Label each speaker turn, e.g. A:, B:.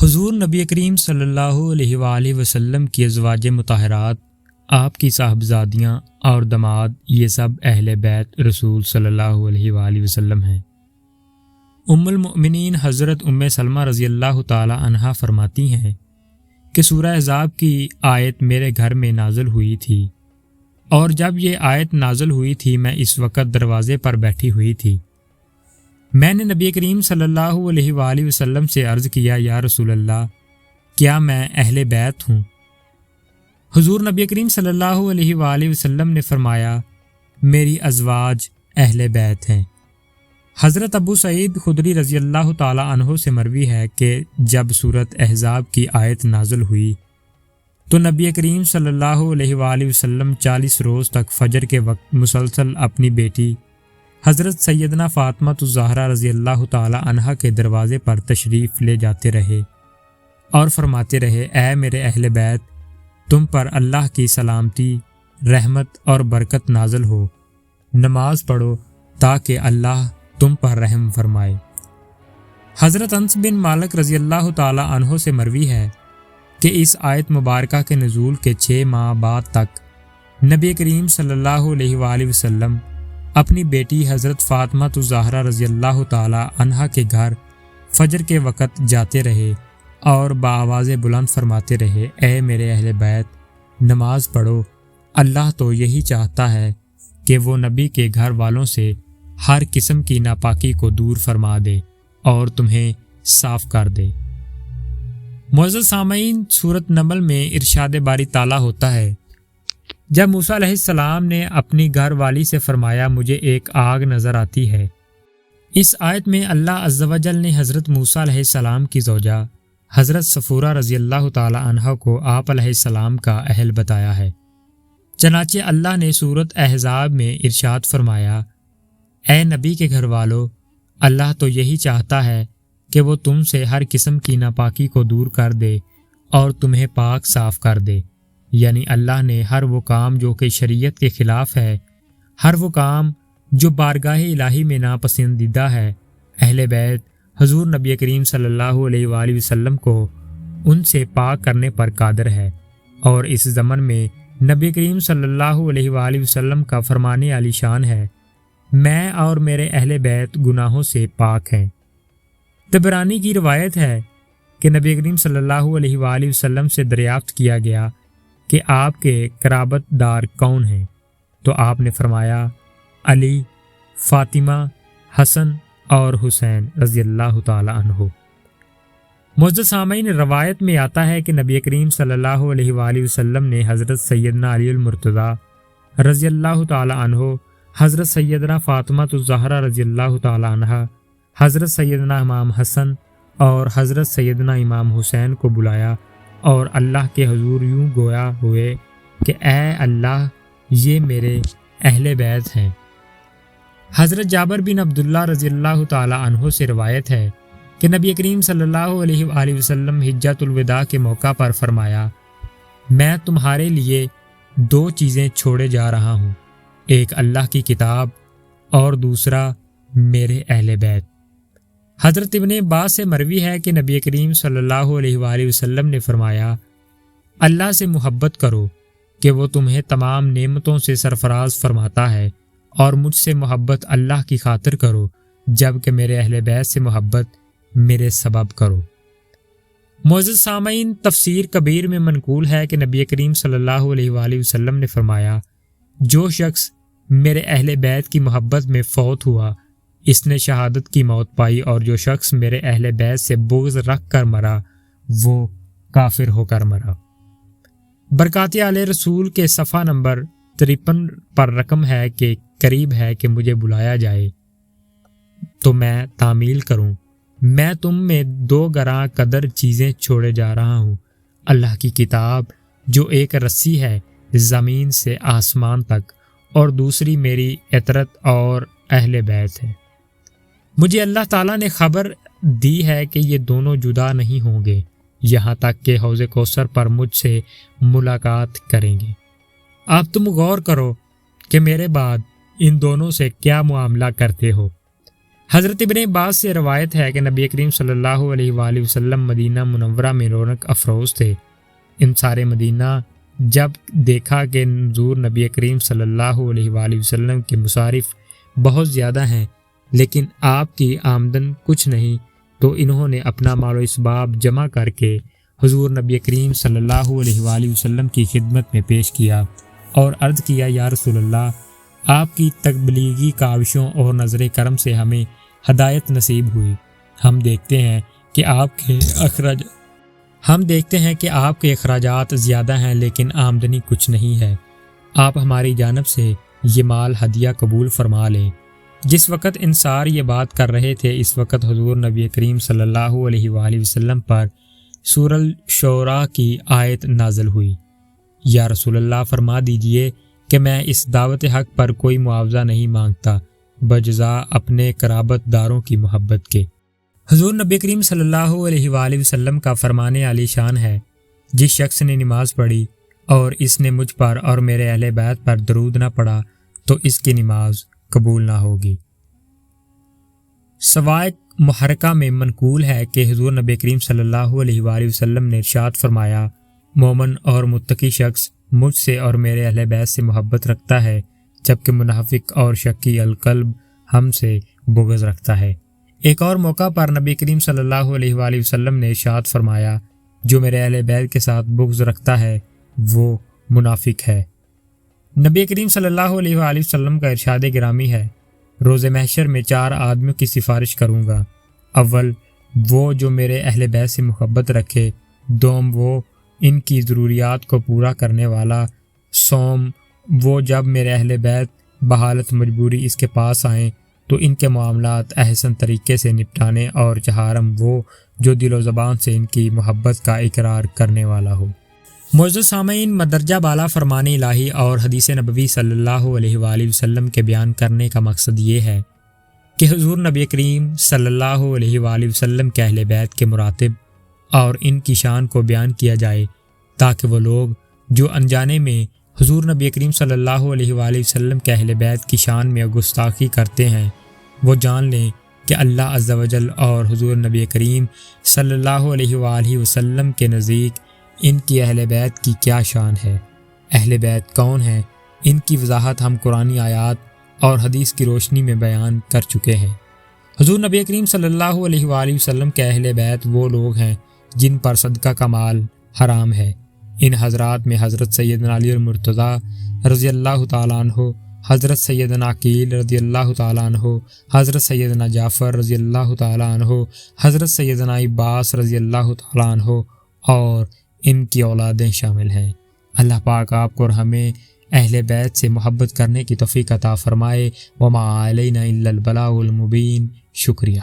A: حضور نبی کریم صلی اللہ علیہ وآلہ وسلم کی ازواج مطہرات، آپ کی صاحبزادیاں اور داماد، یہ سب اہل بیت رسول صلی اللہ علیہ وآلہ وسلم ہیں۔ ام المؤمنین حضرت ام سلمہ رضی اللہ تعالی عنہا فرماتی ہیں کہ سورہ احزاب کی آیت میرے گھر میں نازل ہوئی تھی، اور جب یہ آیت نازل ہوئی تھی میں اس وقت دروازے پر بیٹھی ہوئی تھی۔ میں نے نبی کریم صلی اللہ علیہ وآلہ وسلم سے عرض کیا، یا رسول اللہ، کیا میں اہل بیت ہوں؟ حضور نبی کریم صلی اللہ علیہ وآلہ وسلم نے فرمایا، میری ازواج اہل بیت ہیں۔ حضرت ابو سعید خدری رضی اللہ تعالی عنہ سے مروی ہے کہ جب سورۃ احزاب کی آیت نازل ہوئی تو نبی کریم صلی اللہ علیہ وآلہ وسلم 40 روز تک فجر کے وقت مسلسل اپنی بیٹی حضرت سیدنا فاطمہ الزہرا رضی اللہ تعالی عنہا کے دروازے پر تشریف لے جاتے رہے اور فرماتے رہے، اے میرے اہل بیت، تم پر اللہ کی سلامتی، رحمت اور برکت نازل ہو، نماز پڑھو تاکہ اللہ تم پر رحم فرمائے۔ حضرت انس بن مالک رضی اللہ تعالی عنہ سے مروی ہے کہ اس آیت مبارکہ کے نزول کے 6 ماہ بعد تک نبی کریم صلی اللہ علیہ وآلہ وسلم اپنی بیٹی حضرت فاطمہ الزہرا رضی اللہ تعالی عنہا کے گھر فجر کے وقت جاتے رہے اور بآواز بلند فرماتے رہے، اے میرے اہل بیت، نماز پڑھو، اللہ تو یہی چاہتا ہے کہ وہ نبی کے گھر والوں سے ہر قسم کی ناپاکی کو دور فرما دے اور تمہیں صاف کر دے۔ معزز سامعین، سورۃ نمل میں ارشاد باری تعالیٰ ہوتا ہے، جب موسیٰ علیہ السلام نے اپنی گھر والی سے فرمایا، مجھے ایک آگ نظر آتی ہے۔ اس آیت میں اللہ عز و جل نے حضرت موسیٰ علیہ السلام کی زوجہ حضرت صفورہ رضی اللہ تعالی عنہ کو آپ علیہ السلام کا اہل بتایا ہے۔ چنانچہ اللہ نے سورۃ احزاب میں ارشاد فرمایا، اے نبی کے گھر والو، اللہ تو یہی چاہتا ہے کہ وہ تم سے ہر قسم کی ناپاکی کو دور کر دے اور تمہیں پاک صاف کر دے۔ یعنی اللہ نے ہر وہ کام جو کہ شریعت کے خلاف ہے، ہر وہ کام جو بارگاہ الہی میں ناپسندیدہ ہے، اہل بیت حضور نبی کریم صلی اللہ علیہ وآلہ وسلم کو ان سے پاک کرنے پر قادر ہے، اور اس زمن میں نبی کریم صلی اللہ علیہ وآلہ وسلم کا فرمان عالی شان ہے، میں اور میرے اہل بیت گناہوں سے پاک ہیں۔ طبرانی کی روایت ہے کہ نبی کریم صلی اللہ علیہ وآلہ وسلم سے دریافت کیا گیا کہ آپ کے قرابت دار کون ہیں، تو آپ نے فرمایا، علی، فاطمہ، حسن اور حسین رضی اللہ تعالی عنہ۔ معزز سامعین، روایت میں آتا ہے کہ نبی کریم صلی اللہ علیہ وآلہ وسلم نے حضرت سیدنا علی المرتضی رضی اللہ تعالی عنہ، حضرت سیدنا فاطمہ الزہرا رضی اللہ تعالی عنہا، حضرت سیدنا امام حسن اور حضرت سیدنا امام حسین کو بلایا اور اللہ کے حضور یوں گویا ہوئے کہ اے اللہ، یہ میرے اہل بیت ہیں۔ حضرت جابر بن عبداللہ رضی اللہ تعالی عنہ سے روایت ہے کہ نبی کریم صلی اللہ علیہ وآلہ وسلم حجۃ الوداع کے موقع پر فرمایا، میں تمہارے لیے 2 چیزیں چھوڑے جا رہا ہوں، ایک اللہ کی کتاب اور دوسرا میرے اہل بیت۔ حضرت ابن عباس سے مروی ہے کہ نبی کریم صلی اللہ علیہ وآلہ وسلم نے فرمایا، اللہ سے محبت کرو کہ وہ تمہیں تمام نعمتوں سے سرفراز فرماتا ہے، اور مجھ سے محبت اللہ کی خاطر کرو، جبکہ میرے اہل بیت سے محبت میرے سبب کرو۔ معزز سامعین، تفسیر کبیر میں منقول ہے کہ نبی کریم صلی اللہ علیہ وآلہ وسلم نے فرمایا، جو شخص میرے اہل بیت کی محبت میں فوت ہوا، اس نے شہادت کی موت پائی، اور جو شخص میرے اہل بیت سے بغض رکھ کر مرا، وہ کافر ہو کر مرا۔ برکات آل رسول کے صفحہ نمبر 53 پر رقم ہے کہ قریب ہے کہ مجھے بلایا جائے تو میں تعمیل کروں۔ میں تم میں 2 گراں قدر چیزیں چھوڑے جا رہا ہوں، اللہ کی کتاب جو ایک رسی ہے زمین سے آسمان تک، اور دوسری میری عطرت اور اہل بیت ہے۔ مجھے اللہ تعالیٰ نے خبر دی ہے کہ یہ دونوں جدا نہیں ہوں گے یہاں تک کہ حوض کوثر پر مجھ سے ملاقات کریں گے۔ اب تم غور کرو کہ میرے بعد ان دونوں سے کیا معاملہ کرتے ہو۔ حضرت ابن عباس سے روایت ہے کہ نبی کریم صلی اللہ علیہ وآلہ وسلم مدینہ منورہ میں رونق افروز تھے۔ انصار مدینہ جب دیکھا کہ حضور نبی کریم صلی اللہ علیہ وآلہ وسلم کے مصارف بہت زیادہ ہیں لیکن آپ کی آمدن کچھ نہیں، تو انہوں نے اپنا مال و اسباب جمع کر کے حضور نبی کریم صلی اللہ علیہ وآلہ وسلم کی خدمت میں پیش کیا اور عرض کیا، یا رسول اللہ، آپ کی تبلیغی کاوشوں اور نظر کرم سے ہمیں ہدایت نصیب ہوئی۔ ہم دیکھتے ہیں کہ آپ کے اخراجات زیادہ ہیں لیکن آمدنی کچھ نہیں ہے، آپ ہماری جانب سے یہ مال ہدیہ قبول فرما لیں۔ جس وقت انصار یہ بات کر رہے تھے اس وقت حضور نبی کریم صلی اللہ علیہ وآلہ وسلم پر سورہ الشورى کی آیت نازل ہوئی، یا رسول اللہ فرما دیجئے کہ میں اس دعوت حق پر کوئی معاوضہ نہیں مانگتا بجزا اپنے قرابت داروں کی محبت کے۔ حضور نبی کریم صلی اللہ علیہ وآلہ وسلم کا فرمان عالی شان ہے، جس شخص نے نماز پڑھی اور اس نے مجھ پر اور میرے اہل بیت پر درود نہ پڑھا تو اس کی نماز قبول نہ ہوگی۔ سوائق محرکہ میں منقول ہے کہ حضور نبی کریم صلی اللہ علیہ وآلہ وسلم نے ارشاد فرمایا، مومن اور متقی شخص مجھ سے اور میرے اہل بیت سے محبت رکھتا ہے، جبکہ منافق اور شکی القلب ہم سے بغض رکھتا ہے۔ ایک اور موقع پر نبی کریم صلی اللہ علیہ وآلہ وسلم نے ارشاد فرمایا، جو میرے اہل بیت کے ساتھ بغض رکھتا ہے وہ منافق ہے۔ نبی کریم صلی اللہ علیہ وآلہ وسلم کا ارشاد گرامی ہے، روز محشر میں 4 آدمیوں کی سفارش کروں گا، اول وہ جو میرے اہل بیت سے محبت رکھے، دوم وہ ان کی ضروریات کو پورا کرنے والا، سوم وہ جب میرے اہل بیت بحالت مجبوری اس کے پاس آئیں تو ان کے معاملات احسن طریقے سے نپٹانے، اور چہارم وہ جو دل و زبان سے ان کی محبت کا اقرار کرنے والا ہو۔ معزز سامعین، مدرجہ بالا فرمان الہی اور حدیث نبوی صلی اللہ علیہ وآلہ وسلم کے بیان کرنے کا مقصد یہ ہے کہ حضور نبی کریم صلی اللہ علیہ وآلہ وسلم کے اہل بیت کے مراتب اور ان کی شان کو بیان کیا جائے، تاکہ وہ لوگ جو انجانے میں حضور نبی کریم صلی اللہ علیہ وآلہ وسلم کے اہل بیت کی شان میں گستاخی کرتے ہیں وہ جان لیں کہ اللہ عز و جل اور حضور نبی کریم صلی اللہ علیہ وآلہ وسلم کے نزدیک ان کی اہل بیت کی کیا شان ہے۔ اہل بیت کون ہیں، ان کی وضاحت ہم قرآنی آیات اور حدیث کی روشنی میں بیان کر چکے ہیں۔ حضور نبی کریم صلی اللہ علیہ وآلہ وسلم کے اہل بیت وہ لوگ ہیں جن پر صدقہ کا مال حرام ہے۔ ان حضرات میں حضرت سیدنا علی المرتضی رضی اللہ تعالیٰ عنہ، حضرت سیدنا عقیل رضی اللہ تعالیٰ عنہ، حضرت سیدنا جعفر رضی اللہ تعالیٰ عنہ، حضرت سیدنا عباس رضی اللہ تعالیٰ عنہ اور ان کی اولادیں شامل ہیں۔ اللہ پاک آپ کو اور ہمیں اہل بیت سے محبت کرنے کی توفیق عطا فرمائے۔ وما علینا الا البلاغ المبین۔ شکریہ۔